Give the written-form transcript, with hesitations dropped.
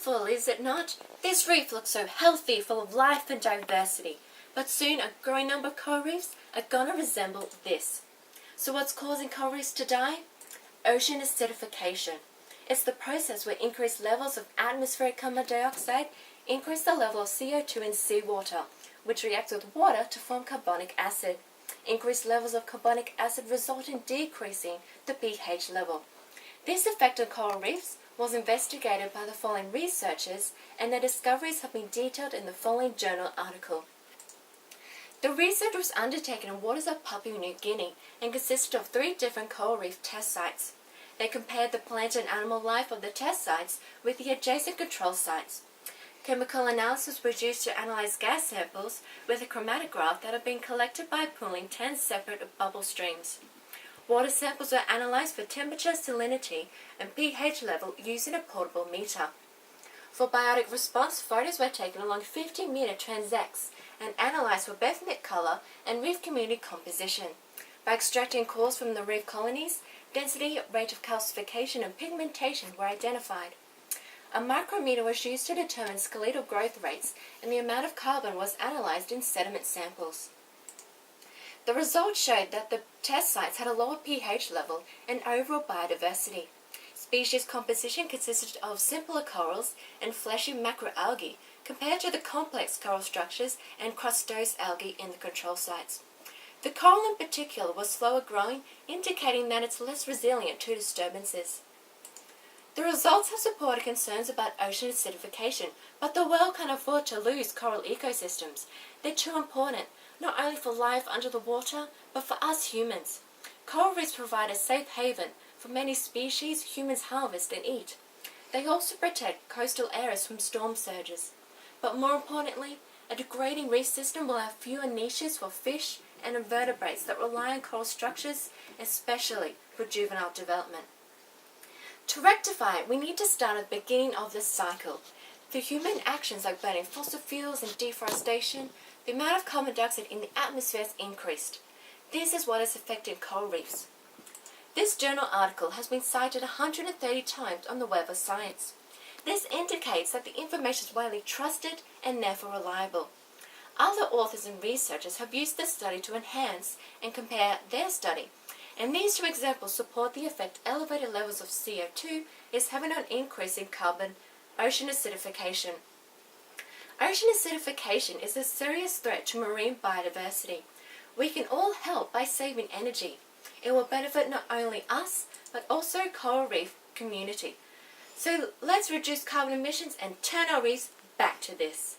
beautiful, is it not? This reef looks so healthy, full of life and diversity. But soon a growing number of coral reefs are going to resemble this. So what's causing coral reefs to die? Ocean acidification. It's the process where increased levels of atmospheric carbon dioxide increase the level of CO2 in seawater, which reacts with water to form carbonic acid. Increased levels of carbonic acid result in decreasing the pH level. This effect on coral reefs was investigated by the following researchers, and their discoveries have been detailed in the following journal article. The research was undertaken in waters of Papua New Guinea and consisted of 3 different coral reef test sites. They compared the plant and animal life of the test sites with the adjacent control sites. Chemical analysis was used to analyze gas samples with a chromatograph that had been collected by pooling 10 separate bubble streams. Water samples were analyzed for temperature, salinity, and pH level using a portable meter. For biotic response, photos were taken along 50-meter transects and analyzed for benthic color and reef community composition. By extracting cores from the reef colonies, density, rate of calcification, and pigmentation were identified. A micrometer was used to determine skeletal growth rates, and the amount of carbon was analyzed in sediment samples. The results showed that the test sites had a lower pH level and overall biodiversity. Species composition consisted of simpler corals and fleshy macroalgae compared to the complex coral structures and crustose algae in the control sites. The coral in particular was slower growing, indicating that it's less resilient to disturbances. The results have supported concerns about ocean acidification, but the world can't afford to lose coral ecosystems. They're too important, not only for life under the water, but for us humans. Coral reefs provide a safe haven for many species humans harvest and eat. They also protect coastal areas from storm surges. But more importantly, a degrading reef system will have fewer niches for fish and invertebrates that rely on coral structures, especially for juvenile development. To rectify it, we need to start at the beginning of this cycle. Through human actions like burning fossil fuels and deforestation, the amount of carbon dioxide in the atmosphere has increased. This is what has affected coral reefs. This journal article has been cited 130 times on the Web of Science. This indicates that the information is widely trusted and therefore reliable. Other authors and researchers have used this study to enhance and compare their study, and these 2 examples support the effect elevated levels of CO2 is having on increasing ocean acidification. Ocean acidification is a serious threat to marine biodiversity. We can all help by saving energy. It will benefit not only us, but also coral reef community. So let's reduce carbon emissions and turn our reefs back to this.